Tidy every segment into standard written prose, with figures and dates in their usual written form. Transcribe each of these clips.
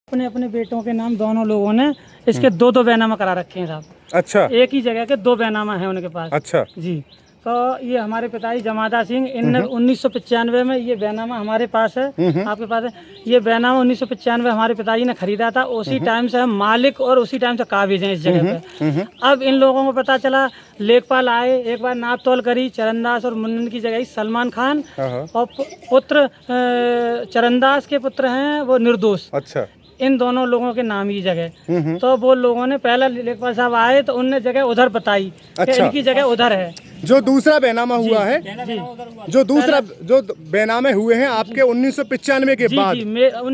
अपने अपने बेटों के नाम दोनों लोगों ने इसके दो दो बैनामा करा रखे हैं साहब। अच्छा एक ही जगह के दो बैनामा हैं उनके पास। अच्छा जी, तो ये हमारे पिताजी जमादार सिंह इन 1995 में ये बैनामा हमारे पास है, आपके पास है। ये बैनामा 1995 हमारे पिताजी ने खरीदा था। उसी टाइम से हम मालिक और उसी टाइम से काबिज हैं इस जगह पे। अब इन लोगों को पता चला, लेखपाल आए, एक बार नाप तोल करी, चरणदास और मुन्नन की जगह सलमान खान और पुत्र चरणदास के पुत्र हैं वो निर्दोष। अच्छा इन दोनों लोगों के नाम ही जगह। तो वो लोगों ने पहला लेखपाल साहब आए तो उनने जगह उधर बताई कि अच्छा। इनकी जगह उधर है। जो दूसरा बैनामा हुआ है, जो दूसरा जो बैनामे हुए हैं आपके 1995 के बाद,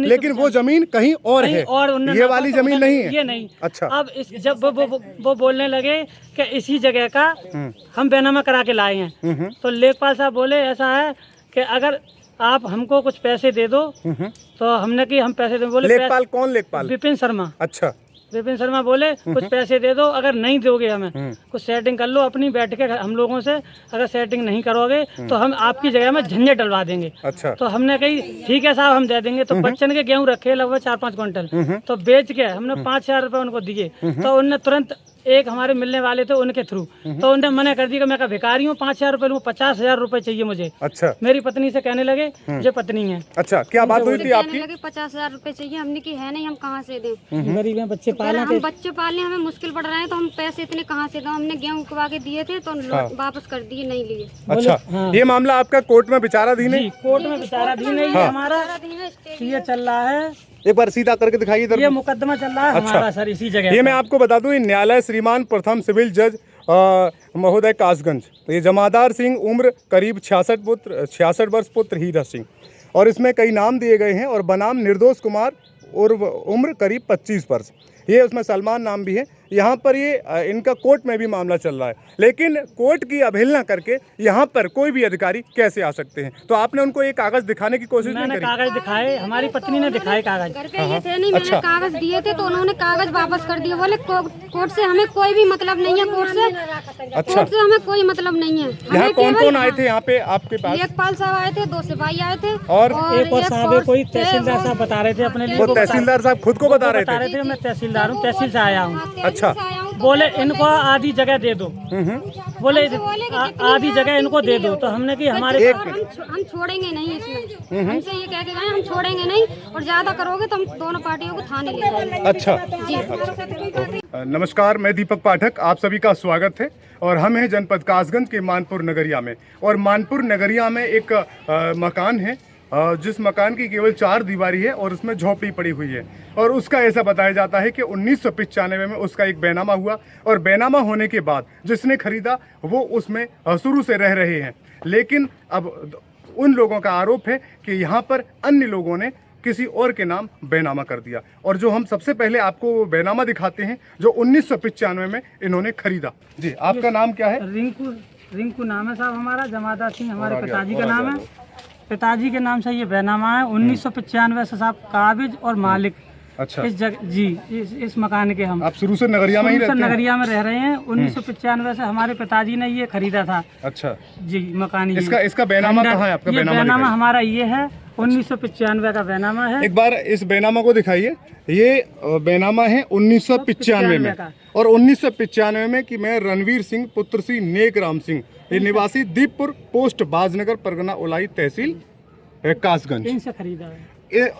लेकिन वो जमीन कहीं और है, और ये वाली जमीन नहीं है। ये नहीं। अच्छा। अब जब वो बोलने लगे कि इसी जगह का हम बैनामा करा के लाए हैं, तो लेखपाल साहब बोले ऐसा है कि अगर आप हमको कुछ पैसे दे दो, तो हमने कि हम पैसे दे। बोले लेखपाल कौन लेखपाल? विपिन शर्मा। अच्छा। विपिन शर्मा बोले कुछ पैसे दे दो, अगर नहीं दोगे हमें कुछ सेटिंग कर लो अपनी बैठ के हम लोगों से, अगर सेटिंग नहीं करोगे तो हम आपकी जगह में झंझट डलवा देंगे। अच्छा। तो हमने कही ठीक है साहब हम दे देंगे। तो बच्चन के गेहूं रखे लगभग 4-5 क्विंटल, तो बेच के हमने 5,000 रुपये उनको दिए। तो उनने तुरंत एक हमारे मिलने वाले थे उनके थ्रू, तो उन्होंने मना कर दिया कि मैं भिखारी हूँ, 5,000 रुपये लूँ, 50,000 रुपये चाहिए मुझे। अच्छा। मेरी पत्नी से कहने लगे, मुझे पत्नी है। अच्छा, क्या बात हुई थी आपकी? 50,000 रुपए चाहिए, हमने की है नहीं, हम कहाँ से दें? गरीब हैं, बच्चे पालना, हम बच्चे पालने हमें मुश्किल पड़ रहा है, तो हम पैसे इतने कहाँ से दें? हमने गेहूं उगवा के दिए थे तो वापस कर दिए, नहीं लिए। अच्छा। ये मामला आपका कोर्ट में विचाराधीन है? कोर्ट में विचाराधीन है। ये हमारा ये चल रहा है, एक बार सीधा करके दिखाइए इधर। ये मुकदमा चल रहा है हमारा सर इसी जगह। ये मैं आपको बता दूं, न्यायालय श्रीमान प्रथम सिविल जज महोदय कासगंज। तो ये जमादार सिंह, उम्र करीब 66 वर्ष, पुत्र हीरा सिंह, और इसमें कई नाम दिए गए हैं और बनाम निर्दोष कुमार और उम्र करीब 25 वर्ष। ये उसमें सलमान नाम भी है। यहाँ पर ये इनका कोर्ट में भी मामला चल रहा है, लेकिन कोर्ट की अवहेलना करके यहाँ पर कोई भी अधिकारी कैसे आ सकते हैं? तो आपने उनको एक कागज दिखाने की कोशिश नहीं करी? कागज दिखाए, हमारी पत्नी ने दिखाए कागज। घर पे ये थे नहीं, मैंने कागज दिए थे तो उन्होंने कागज वापस कर दिए। बोले कोर्ट से हमें कोई भी मतलब नहीं है, कोर्ट से हमें कोई मतलब नहीं है। यहाँ कौन कौन आए थे यहाँ पे आपके पास? लेखपाल साहब आए थे, 2 सिपाही आए थे, और एक और साहब कोई तहसीलदार साहब बता रहे थे अपने लिए। वो तहसीलदार साहब खुद को बता रहे थे? मैं तहसीलदार हूँ, तहसील से आया हूँ। अच्छा। बोले इनको आधी जगह दे दो, बोले आधी जगह इनको दे दो। तो हमने कि हमारे हम छोड़ेंगे नहीं इसमें, हमसे ये कह के गए हम छोड़ेंगे नहीं, और ज्यादा करोगे तो हम दोनों पार्टियों को थाने ले जाएंगे। अच्छा जी। नमस्कार, मैं दीपक पाठक, आप सभी का स्वागत है। और हम हैं जनपद कासगंज के मानपुर नगरिया में, और मानपुर नगरिया में एक मकान है जिस मकान की केवल 4 दीवारी है और उसमें झोपड़ी पड़ी हुई है। और उसका ऐसा बताया जाता है कि 1995 में उसका एक बैनामा हुआ, और बैनामा होने के बाद जिसने खरीदा वो उसमें शुरू से रह रहे हैं। लेकिन अब उन लोगों का आरोप है कि यहाँ पर अन्य लोगों ने किसी और के नाम बैनामा कर दिया। और जो हम सबसे पहले आपको बैनामा दिखाते हैं जो 1995 में इन्होंने खरीदा। जी, आपका नाम क्या है? रिंकू नाम है साहब हमारा, जमादार सिंह हमारे पिताजी का नाम है। पिताजी के नाम से ये बैनामा है। 1995 से साहब काबिज और मालिक। अच्छा। इस जगह जी, इस मकान के हम। आप शुरू से नगरिया में ही रहते हैं? नगरिया में रह रहे हैं। 1995 से हमारे पिताजी ने ये खरीदा था। अच्छा जी, मकान। इसका बैनामा कहाँ है आपका? बैनामा हमारा ये है, 1995 का बैनामा है। एक बार इस बैनामा को दिखाइए। ये बैनामा है 1995 में, और 1995 में कि मैं रणवीर सिंह, पुत्र श्री नेक राम सिंह, ये निवासी दीपपुर पोस्ट बाजनगर, परगना उलाई, तहसील कासगंज, इनसे खरीदा है।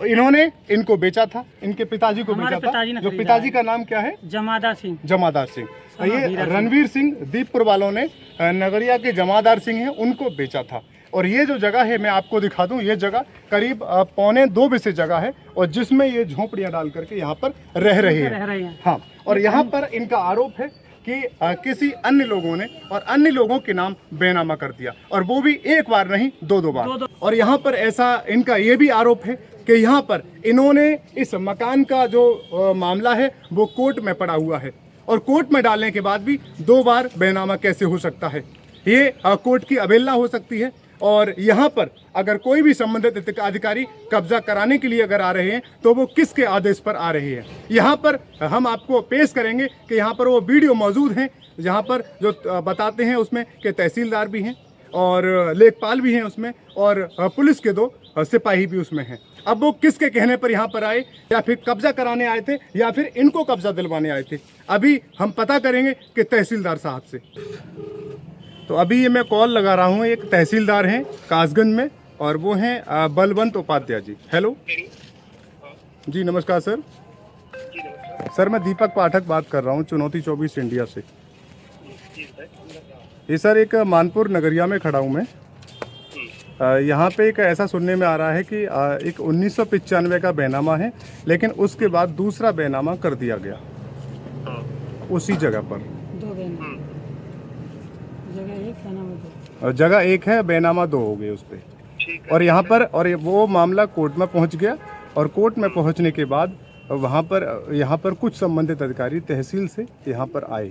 इन्होंने इनको बेचा था, इनके पिताजी को बेचा था। जो पिताजी का नाम क्या है? जमादार सिंह। जमादार सिंह। ये रणवीर सिंह दीपपुर वालों ने नगरिया के जमादार सिंह हैं उनको बेचा था। और ये जो जगह है मैं आपको दिखा दूं, ये जगह करीब 1.25 बिस्से जगह है, और जिसमें ये झोपड़ियां डाल करके यहाँ पर रह रहे हैं। हाँ, और यहाँ पर इनका आरोप है कि किसी अन्य लोगों ने और अन्य लोगों के नाम बैनामा कर दिया, और वो भी एक बार नहीं, 2 बार। और यहाँ पर ऐसा इनका ये भी आरोप है कि यहाँ पर इन्होंने इस मकान का जो मामला है वो कोर्ट में पड़ा हुआ है, और कोर्ट में डालने के बाद भी 2 बार बैनामा कैसे हो सकता है? ये कोर्ट की अवहेलना हो सकती है। और यहाँ पर अगर कोई भी संबंधित अधिकारी कब्जा कराने के लिए अगर आ रहे हैं तो वो किसके आदेश पर आ रहे हैं? यहाँ पर हम आपको पेश करेंगे कि यहाँ पर वो वीडियो मौजूद हैं जहाँ पर जो बताते हैं उसमें कि तहसीलदार भी हैं, और लेखपाल भी हैं उसमें, और पुलिस के 2 सिपाही भी उसमें हैं। अब वो किसके कहने पर यहाँ पर आए, या फिर कब्जा कराने आए थे, या फिर इनको कब्जा दिलवाने आए थे, अभी हम पता करेंगे कि तहसीलदार साहब से। तो अभी ये मैं कॉल लगा रहा हूँ, एक तहसीलदार हैं कासगंज में, और वो हैं बलवंत उपाध्याय जी। हेलो जी, नमस्कार सर। सर मैं दीपक पाठक बात कर रहा हूँ, चुनौती 24 इंडिया से। ये सर एक मानपुर नगरिया में खड़ा हूँ मैं। यहाँ पे एक ऐसा सुनने में आ रहा है कि एक 1995 का बैनामा है, लेकिन उसके बाद दूसरा बैनामा कर दिया गया उसी जगह पर। 2 बैनामा, जगह 1 बैनामा 2, और जगह 1 है, बैनामा 2 हो गए उस पर। और यहाँ पर और वो मामला कोर्ट में पहुँच गया, और कोर्ट में पहुँचने के बाद वहाँ पर यहाँ पर कुछ संबंधित अधिकारी तहसील से यहाँ पर आए।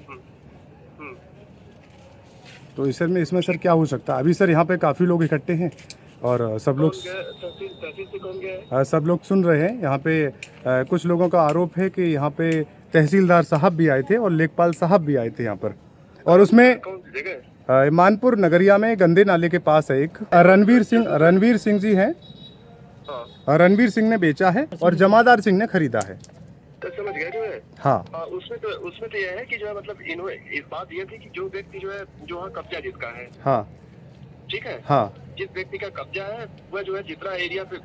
तो इसमें सर क्या हो सकता है? अभी सर यहाँ पे काफ़ी लोग इकट्ठे हैं, और सब लोग सुन रहे हैं। यहाँ पे कुछ लोगों का आरोप है कि यहाँ पे तहसीलदार साहब भी आए थे और लेखपाल साहब भी आए थे यहाँ पर, और उसमें मानपुर नगरिया में गंदे नाले के पास है एक रणवीर सिंह जी हैं। रणवीर सिंह ने बेचा है और जमादार सिंह ने खरीदा है। तो समझ गया जो है। हाँ, उसमें तो यह है कि जो है मतलब इन्होंने इस बात ये थी कि जो व्यक्ति जो है जो हाँ कब्जा जिसका है, हाँ, ठीक है, हाँ, जिस व्यक्ति का कब्जा है वह जो है जितना एरिया पे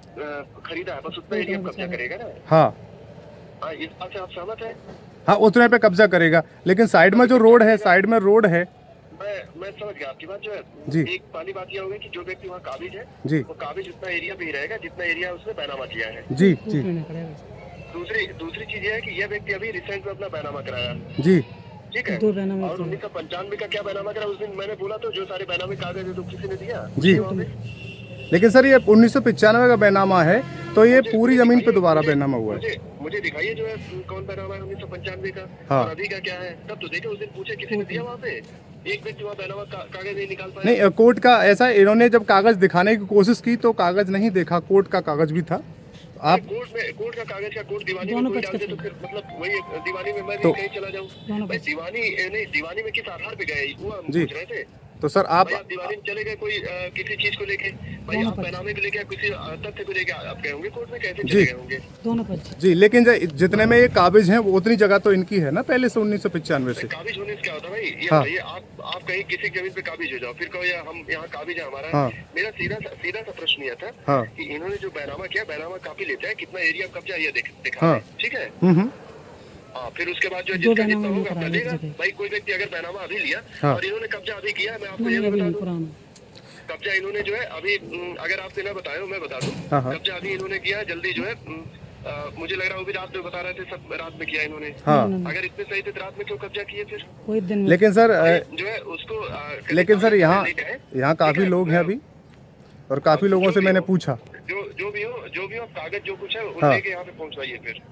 खरीदा है बस उतना एरिया कब्जा करेगा ना। हाँ, इस बात से आप सहमत है? हाँ, उतने पे कब्जा करेगा, लेकिन साइड में जो रोड है, मैं समझ गया आपकी बात जो है जी। एक पहली बात यह होगी कि जो व्यक्ति वहाँ काबिज है जी, वो काबिज उतना एरिया पे ही रहेगा जितना एरिया उसने बैनामा किया है। जी, जी, दूसरी चीज ये है कि यह व्यक्ति अभी रिसेंट में अपना बैनामा कराया, जी, ठीक है। 2 बैनामा और 1995 का क्या बैनामा करा उस दिन मैंने बोला तो जो सारे बैनामे कागज है तो किसी ने दिया जी। लेकिन सर ये 1995 का बैनामा है, तो ये पूरी जमीन पे दोबारा बैनामा हुआ है। मुझे दिखाइए जो है कौन बैनामा है 1995 का। हाँ। और अभी का क्या है तब तो देखे उस दिन पूछे किसी ने दिया वहाँ पे, एक व्यक्ति वहाँ बैनामा कागज नहीं निकाल पाया। नहीं, कोर्ट का ऐसा, इन्होंने जब कागज दिखाने की कोशिश की तो कागज नहीं देखा, कोर्ट का कागज भी था। आप कोर्ट का कागज का कोर्ट दीवानी में कोई डाल दे तो फिर मतलब वही दीवानी में मैं भी कहीं चला जाऊँ भाई। दीवानी में किस आधार पे गए वो हम पूछ रहे थे। तो सर आप दीवानी में चले गए कोई किसी चीज को लेके, भाई आप बैनामे को लेके किसी तथ्य को लेके आप गए होंगे कोर्ट में, कैसे चले गए होंगे? दोनों पक्ष जी, लेकिन जितने में ये काबिज हैं वो उतनी जगह तो इनकी है ना पहले से 1995 से। काबिज होने से क्या होता है भाई? ये हाँ। बताइए आप कहीं किसी जमीन पे काबिज हो जाओ फिर कहो यार हम यहाँ काबिज है हमारा। हाँ। मेरा सीधा सा प्रश्न यह था हाँ। कि इन्होंने जो बैनामा किया, बैनामा कापी लेता है कितना एरिया कब्जा ये दिखा हाँ। है, ठीक है। हाँ, फिर उसके बाद जो दो जिसका बैनामा जितना होगा करा अपना लेते लेगा। थे। भाई कोई व्यक्ति अगर बैनामा अभी लिया हाँ। और इन्होंने कब्जा अभी किया, मैं आपको नहीं, ये अभी बता नहीं, दूं पुराना। कब्जा इन्होंने जो है अभी अगर आपसे ना बताया मैं बता दूं, हाँ, हाँ। कब्जा अभी इन्होंने किया जल्दी जो है मुझे लग रहा है वो भी रात में बता रहे थे, सब रात में किया इन्होंने। हाँ। अगर इतने सही थे तो रात में क्यों कब्जा किए फिर? कोई दिन में लेकिन सर जो है उसको लेकिन सर यहाँ काफी लोग हैं अभी, और काफी लोगों से मैंने पूछा। जो भी हो कागज जो कुछ है वो हाँ। लेके यहाँ पे पहुँचवाइए फिर।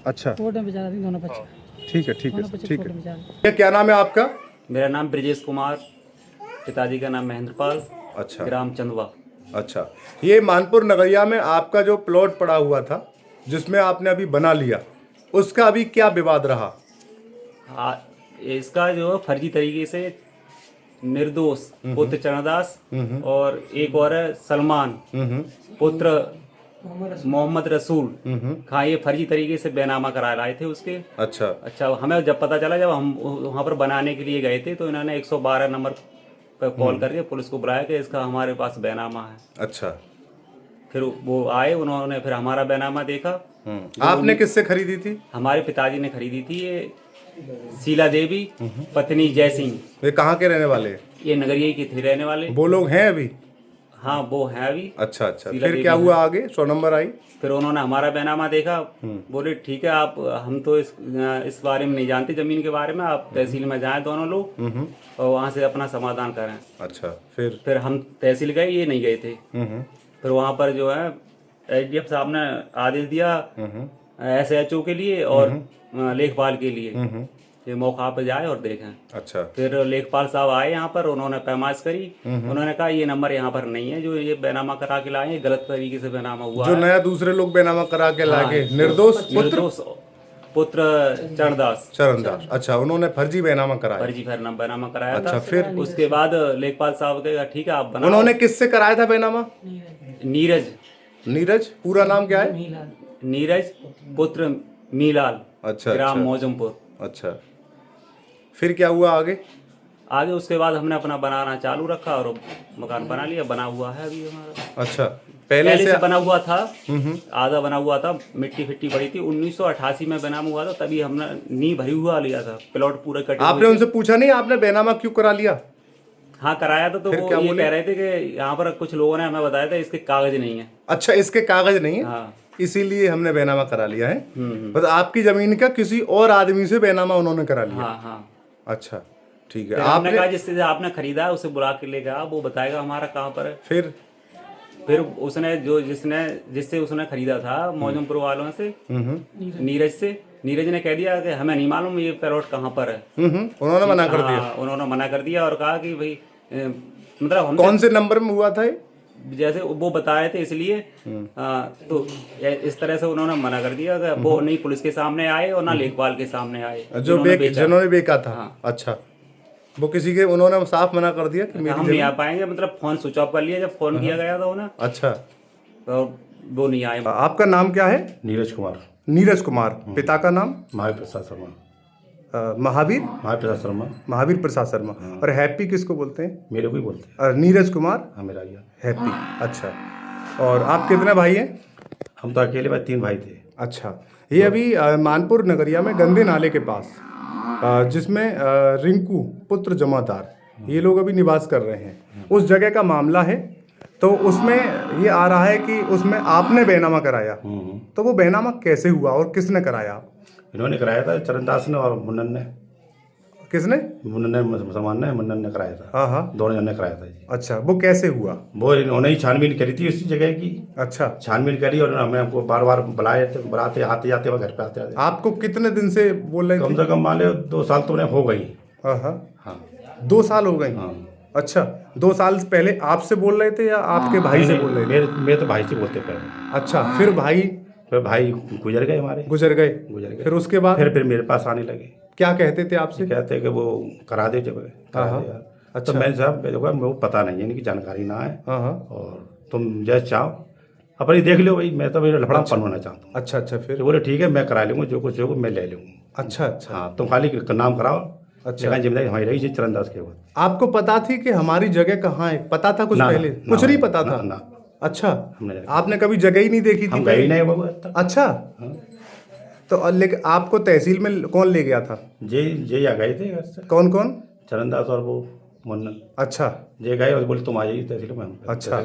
अच्छा, कोर्ट में विचार दी दोनों पक्ष, ठीक है, ठीक दोनों है, पक्ष ठीक कोर्ट में है। विचार। ये क्या नाम है आपका? मेरा नाम ब्रजेश कुमार, पिताजी का नाम महेंद्रपाल, अच्छा, ग्राम चंदवा। अच्छा, ये मानपुर नगरिया में आपका जो प्लॉट पड़ा हुआ था जिसमें आपने अभी बना लिया, उसका अभी क्या विवाद रहा? इसका जो फर्जी तरीके से निर्दोष पुत्र चरणदास और एक और है सलमान पुत्र मोहम्मद रसूल खां, ये फर्जी तरीके से बैनामा करा लाए थे उसके। अच्छा, हमें जब पता चला, जब हम वहाँ पर बनाने के लिए गए थे तो इन्होंने 112 नंबर पर कॉल करके पुलिस को बुलाया कि इसका हमारे पास बैनामा है। अच्छा, फिर वो आए, उन्होंने फिर हमारा बैनामा देखा। आपने किससे खरीदी थी? हमारे पिताजी ने खरीदी थी। ये शीला देवी पत्नी जय सिंह, वे कहाँ के रहने वाले हैं? ये नगरिया की थी रहने वाले। वो लोग हैं अभी? हाँ, वो है अभी। अच्छा, अच्छा, शीला फिर देवी क्या है। हुआ आगे? 100 नंबर आई? फिर उन्होंने हमारा बैनामा देखा, बोले ठीक है, आप हम तो इस बारे में नहीं जानते, जमीन के बारे में, आप तहसील में जाएं दोनों लोग और वहाँ से अपना समाधान करें। अच्छा, फिर हम तहसील गए, ये नहीं गए थे। फिर वहाँ पर जो है एसडीएफ साहब ने आदेश दिया SHO के लिए और लेखपाल के लिए ये मौका पे जाए और देखें। अच्छा, फिर लेखपाल साहब आए यहाँ पर, उन्होंने पैमाइश करी, उन्होंने कहा ये नंबर यहाँ पर नहीं है, जो ये बैनामा करा के लाए, गलत तरीके से बैनामा हुआ जो है। नया दूसरे लोग बैनामा करा के लाके निर्दोष पुत्र निर्दोष पुत्र चरणदास। चरणदास, अच्छा, उन्होंने फर्जी बैनामा कराया। फर्जी बैनामा कराया अच्छा, था। फिर उसके बाद लेखपाल साहब कहा ठीक है आप बनाओ। उन्होंने किससे कराया था बैनामा? नीरज। नीरज, पूरा नाम क्या है? नीरज पुत्र मीलाल। अच्छा, ग्राम अच्छा। मौजमपुर। अच्छा, फिर क्या हुआ आगे? आगे उसके बाद हमने अपना बनाना चालू रखा और मकान बना लिया, बना हुआ है अभी हमारा। अच्छा, पहले से बना हुआ था, आधा बना हुआ था, मिट्टी फिट्टी पड़ी थी। 1988 में बैनामा हुआ था, तभी हमने नींव भरी हुआ लिया था, प्लॉट पूरे कटे। आपने उनसे पूछा नहीं आपने बैनामा क्यों करा लिया? हाँ कराया था, तो वो ये कह रहे थे कि यहाँ पर कुछ लोगों ने हमें बताया था इसके कागज नहीं है। अच्छा, इसके कागज नहीं है। हाँ, इसीलिए हमने बैनामा करा लिया है। बस आपकी जमीन का किसी और आदमी से बैनामा उन्होंने करा लिया। हाँ, हाँ। अच्छा, ठीक है। आपने कहा जिससे आपने खरीदा है उसे बुला के लेके आ, वो बताएगा हमारा कहाँ पर है। फिर उसने जिससे उसने खरीदा था मौजमपुर वालों से, नीरज ने कह दिया कि हमें नहीं मालूम ये प्लॉट कहाँ पर है। उन्होंने मना कर दिया। उन्होंने मना कर दिया और कहा कि भाई मतलब हमसे कौन से नंबर में हुआ था ये? जैसे वो बताए थे इसलिए तो इस तरह से उन्होंने मना कर दिया कि वो नहीं पुलिस के सामने आए और ना लेखपाल के सामने आए जिन्होंने बेचा था। अच्छा, वो किसी के उन्होंने साफ मना कर दिया कि हम नहीं आ पाएंगे, मतलब फोन स्विच ऑफ कर लिया जब फोन किया गया था उन्हें। अच्छा, तो वो नहीं आए। आपका नाम क्या है? नीरज कुमार। नीरज कुमार। पिता का नाम? महावीर प्रसाद शर्मा। महावीर प्रसाद शर्मा। महावीर प्रसाद शर्मा। और हैप्पी किसको बोलते हैं? मेरे को ही बोलते हैं। और नीरज कुमार? हाँ, मेरा ये। हैप्पी। अच्छा, और आप कितने भाई हैं? हम तो अकेले भाई 3 भाई थे। अच्छा, ये अभी मानपुर नगरिया में गंदे नाले के पास जिसमें रिंकू पुत्र जमादार ये लोग अभी निवास कर रहे हैं, उस जगह का मामला है। तो उसमें ये आ रहा है कि उसमें आपने बैनामा कराया, तो वो बैनामा कैसे हुआ और किसने कराया? इन्होंने कराया था, चरणदास ने और मुन्नन ने। किसने? मुसलमान ने, मुन्नन ने कराया था। हाँ हाँ, दोनों जन ने कराया था जी। अच्छा, वो कैसे हुआ? वो इन्होंने ही छानबीन करी थी उसी जगह की। अच्छा, छानबीन करी और हमें हमको बार बार बुलाते आते जाते घर पे आते। आपको कितने दिन से बोल रहे थे? कम से कम मान लो 2 साल तो उन्हें हो गई। हाँ, 2 साल हो गए। हाँ। अच्छा, 2 साल पहले आपसे बोल रहे थे या आपके भाई से बोल रहे थे? मेरे तो भाई से बोलते पहले। अच्छा, फिर भाई गुजर गए हमारे। गुजर गए। फिर उसके बाद फिर मेरे पास आने लगे। क्या कहते थे आपसे? कहते कि वो करा दे जब करा दे यार। अच्छा, तो मैंने साहब मेरे को पता नहीं है, इनकी जानकारी ना है। और तुम जैसे चाहो अपनी देख लो भाई, मैं तो मेरा लफड़ा बनवाना चाहता हूँ। अच्छा अच्छा, फिर बोले ठीक है मैं करा लूँगा, जो कुछ होगा मैं ले लूँगा। अच्छा अच्छा, हाँ, तुम खाली नाम कराओ। अच्छा, जिम्मेदारी हमारी रही चरणदास के बाद। आपको पता थी कि हमारी जगह कहाँ है? पता था कुछ पहले? कुछ नहीं पता था ना। अच्छा, आपने कभी जगह ही नहीं देखी थी? हम गए ही नहीं बाबू। अच्छा, तो लेकिन आपको तहसील में कौन ले गया था? जे आ गए थे घर से। कौन कौन? चरणदास और वो मुन्नन। अच्छा, जे गए और बोले तुम आ जाइए तहसील में। अच्छा,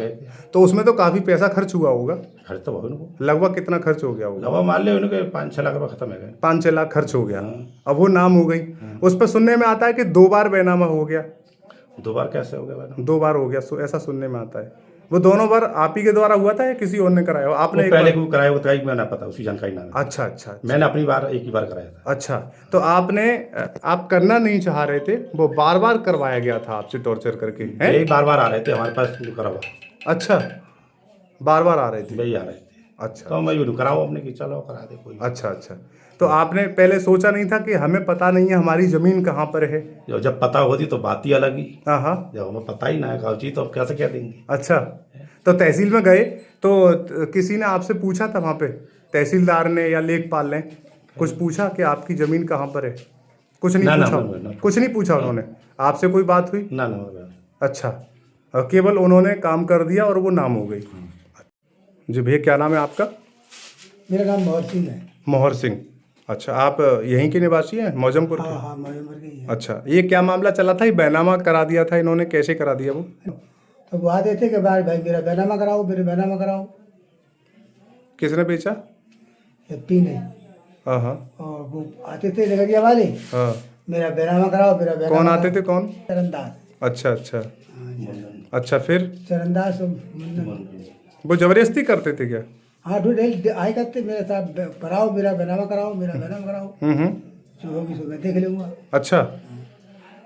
तो उसमें तो काफी पैसा खर्च हुआ होगा? खर्च तो बहुत उनको। लगभग कितना खर्च हो गया होगा? लगभग मान लो उनके 5-6 लाख रुपये खत्म हो गए। 5-6 लाख खर्च हो गया। अब वो नाम हो गई। उस पर सुनने में आता है कि 2 बार बैनामा हो गया। 2 बार कैसे हो गया? 2 बार हो गया, ऐसा सुनने में आता है। वो दोनों बार आप ही के द्वारा हुआ था या किसी और ने कराया? आपने पहले को कराया होता है, मैं ना पता, उसकी जानकारी ना। अच्छा अच्छा, मैंने अपनी बार एक ही बार कराया था। अच्छा, तो आप करना नहीं चाह रहे थे, वो बार बार करवाया गया था आपसे टॉर्चर करके? यही बार बार आ रहे थे हमारे पास करा हुआ। अच्छा, बार बार आ रहे थे? वही आ रहे थे। अच्छा, तो मैं कराओ अपने की, चलो करा दे कोई। अच्छा अच्छा, तो आपने पहले सोचा नहीं था कि हमें पता नहीं है हमारी जमीन कहाँ पर है? जब पता होती तो बात ही अलग ही। हाँ, जब हमें पता ही ना है कागजी तो कैसे क्या देंगे? अच्छा, तो तहसील में गए तो किसी ने आपसे पूछा था वहाँ पे? तहसीलदार ने या लेखपाल ने कुछ पूछा कि आपकी जमीन कहाँ पर है? कुछ नहीं पूछा? कुछ नहीं पूछा उन्होंने आपसे? कोई बात हुई? ना। अच्छा, केवल उन्होंने काम कर दिया और वो नाम हो गई। जी भैया, क्या नाम है आपका? मेरा नाम मोहर सिंह है। मोहर सिंह। अच्छा, आप यहीं के निवासी हैं, मौजमपुर के? हाँ, मौजमपुर के ही है। अच्छा, ये क्या मामला चला था? ये बैनामा करा दिया था इन्होंने, कैसे करा दिया वो? तो वो आते थे कि भाई मेरा बैनामा कराओ, मेरे बैनामा कराओ। किसने बेचा? हैप्पी ने। हाँ हाँ, और वो आते थे नगरिया वाले, हाँ। मेरा बैनामा कराओ, मेरा बैनामा। कौन आते थे? कौन? चरणदास। अच्छा अच्छा अच्छा, फिर चरणदास और मुन्नन। वो जबरदस्ती करते थे क्या? हाँ, आए करते मेरे साथ, कराओ मेरा बैनामा कराओ, मेरा बैनामा कराओ। जो होगी सो मैं देख लूँगा। अच्छा,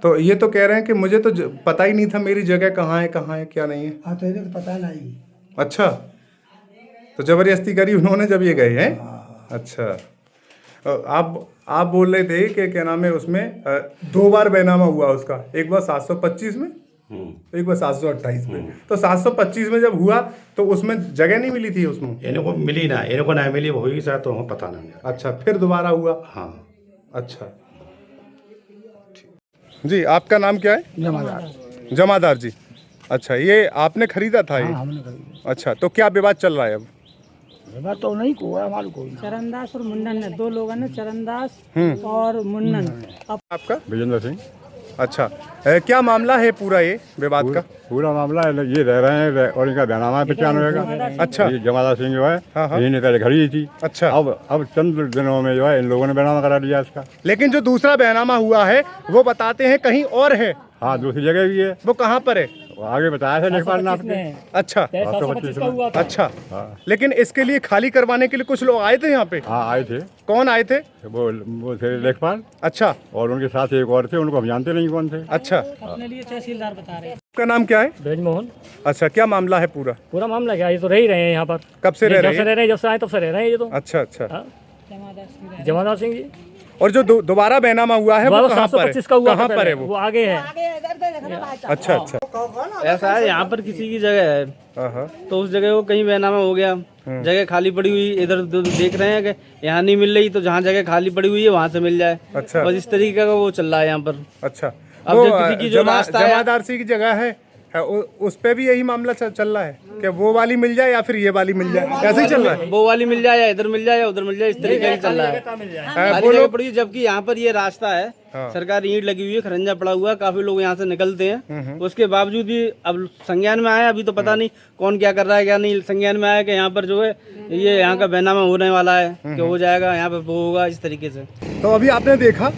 तो ये तो कह रहे हैं कि मुझे तो पता ही नहीं था मेरी जगह कहाँ है क्या नहीं है। हाँ, तो इन्हें तो पता नहीं। अच्छा, तो जबरदस्ती करी उन्होंने जब ये गए हैं? अच्छा, आप बोल रहे थे कि क्या नाम है उसमें 2 बार बैनामा हुआ उसका, एक बार 725 में, एक बार 728 में। तो 725 में जब हुआ तो उसमें जगह नहीं मिली थी उसमें, इनको मिली ना, इनको ना मिली, वो होगी शायद, तो हमें पता नहीं। अच्छा, फिर दोबारा हुआ। हाँ। अच्छा जी, आपका नाम क्या है? जमादार। जमादार जी। अच्छा, ये आपने खरीदा था ये? हाँ, हमने खरीदा। अच्छा, तो क्या विवाद चल रहा है अब? बात तो नहीं को है, हमारे कोई चरणदास और मुंडन ने 2 लोगों ने, चरणदास और मुंडन। अब आपका? विजेंद्र सिंह। अच्छा, क्या मामला है पूरा ये विवाद का? पूरा मामला है, ये रह रहे हैं और इनका बैनामा है 95 का। अच्छा। ये जमादार सिंह जो है, हाँ। यही ने पहले खरीदी थी। अच्छा। अब चंद दिनों में जो है इन लोगों ने बैनामा करा दिया इसका। लेकिन जो दूसरा बैनामा हुआ है वो बताते हैं कहीं और है। हाँ, दूसरी जगह भी है, वो कहाँ पर है? वो आगे बताया था लेखपाल ने आपने। अच्छा। 725 में। अच्छा, हाँ। लेकिन इसके लिए खाली करवाने के लिए कुछ लोग आए थे यहाँ पे? हाँ, आए थे। कौन आए थे? वो थे लेखपाल, अच्छा। और उनके साथ एक और थे, उनको हम जानते नहीं कौन थे। अच्छा, अपने लिए तहसीलदार बता रहे हैं। आपका नाम क्या है? ब्रजमोहन। अच्छा, क्या मामला है पूरा? पूरा मामला क्या है, ये तो रह ही रहे हैं यहाँ पर। कब से रह जब रहे से हैं? रह रहे हैं, जब से आए तब से रह रहे हैं ये तो। अच्छा अच्छा। हाँ, जमादार सिंह जमादार सिंह जी। और जो दोबारा बैनामा हुआ है वो कहाँ पर है? 725 का हुआ कहाँ था पर है पहले, वो? आगे है। अच्छा अच्छा। ऐसा है, यहाँ पर किसी की जगह है हाँ। तो उस जगह को कहीं बैनामा हो गया, जगह खाली पड़ी हुई, इधर उधर देख रहे हैं कि यहाँ नहीं मिल रही, तो जहाँ जगह खाली पड़ी हुई है वहाँ से मिल जाए। अच्छा। बस इस तरीके का वो चल रहा है यहाँ पर। अच्छा, अब वो जो किसी की जो रास्ता है, जमादार सिंह की जगह है, उस पे भी यही मामला चल रहा है कि वो वाली मिल जाए या फिर ये वाली मिल जाए, ऐसे ही चल रहा है। वो वाली मिल जाए या इधर मिल जाए या उधर मिल जाए, इस तरीके से चल रहा है। खाली जगह पड़ी हुई, जबकि यहाँ पर ये रास्ता है, सरकारी ईंट लगी हुई है, खरंजा पड़ा हुआ है, काफी लोग यहाँ से निकलते हैं। उसके बावजूद भी अब संज्ञान में आया, अभी तो पता नहीं कौन क्या कर रहा है क्या नहीं, संज्ञान में आया कि यहाँ पर जो है ये यहाँ का बैनामा होने वाला है, कि हो जाएगा यहाँ पर, वो होगा, इस तरीके से। तो अभी आपने देखा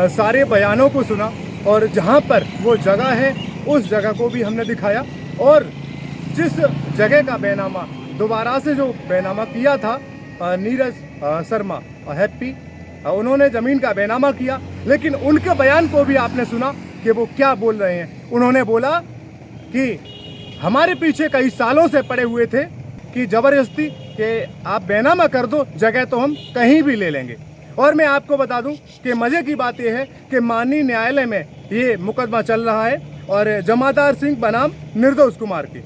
सारे बयानों को सुना, और जहाँ पर वो जगह है उस जगह को भी हमने दिखाया, और जिस जगह का बैनामा दोबारा से जो बैनामा किया था नीरज शर्मा और हैप्पी, उन्होंने ज़मीन का बैनामा किया, लेकिन उनके बयान को भी आपने सुना कि वो क्या बोल रहे हैं। उन्होंने बोला कि हमारे पीछे कई सालों से पड़े हुए थे कि ज़बरदस्ती कि आप बैनामा कर दो, जगह तो हम कहीं भी ले लेंगे। और मैं आपको बता दूं कि मज़े की बात यह है कि माननीय न्यायालय में ये मुकदमा चल रहा है, और जमादार सिंह बनाम निर्दोष कुमार की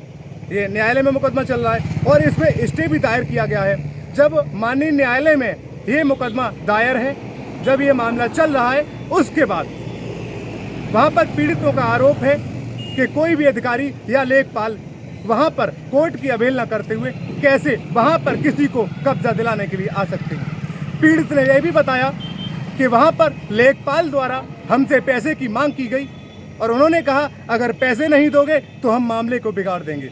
ये न्यायालय में मुकदमा चल रहा है, और इसमें स्टे भी दायर किया गया है। जब माननीय न्यायालय में ये मुकदमा दायर है, जब ये मामला चल रहा है, उसके बाद वहाँ पर पीड़ितों का आरोप है कि कोई भी अधिकारी या लेखपाल वहाँ पर कोर्ट की अवहेलना करते हुए कैसे वहाँ पर किसी को कब्जा दिलाने के लिए आ सकते हैं। पीड़ित ने यह भी बताया कि वहाँ पर लेखपाल द्वारा हमसे पैसे की मांग की गई, और उन्होंने कहा अगर पैसे नहीं दोगे तो हम मामले को बिगाड़ देंगे।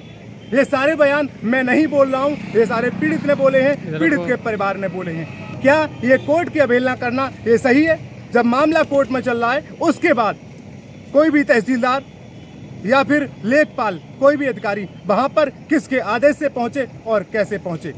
ये सारे बयान मैं नहीं बोल रहा हूँ, ये सारे पीड़ित ने बोले हैं, पीड़ित के परिवार ने बोले हैं। क्या ये कोर्ट की अवहेलना करना ये सही है? जब मामला कोर्ट में चल रहा है, उसके बाद कोई भी तहसीलदार या फिर लेखपाल, कोई भी अधिकारी वहाँ पर किसके आदेश से पहुँचे और कैसे पहुँचे?